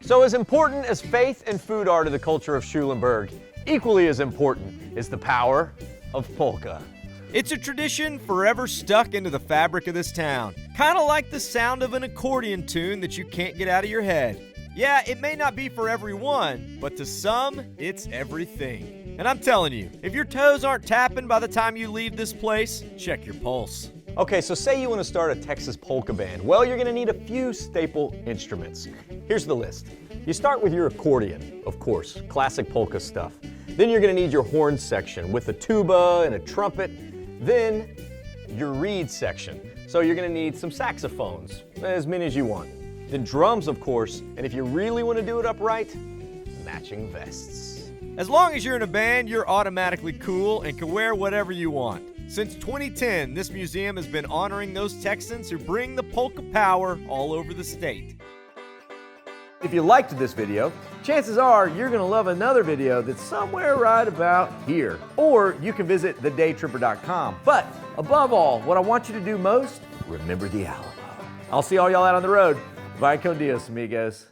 So as important as faith and food are to the culture of Schulenburg, equally as important is the power of polka. It's a tradition forever stuck into the fabric of this town. Kind of like the sound of an accordion tune that you can't get out of your head. Yeah, it may not be for everyone, but to some, it's everything. And I'm telling you, if your toes aren't tapping by the time you leave this place, check your pulse. Okay, so say you want to start a Texas polka band. Well, you're going to need a few staple instruments. Here's the list. You start with your accordion, of course, classic polka stuff. Then you're going to need your horn section with a tuba and a trumpet. Then your reed section. So you're going to need some saxophones, as many as you want. Then drums, of course, and if you really want to do it upright, matching vests. As long as you're in a band, you're automatically cool and can wear whatever you want. Since 2010, this museum has been honoring those Texans who bring the polka power all over the state. If you liked this video, chances are you're going to love another video that's somewhere right about here. Or you can visit thedaytripper.com. But above all, what I want you to do most, remember the Alamo. I'll see all y'all out on the road. Bye con Dios, amigos.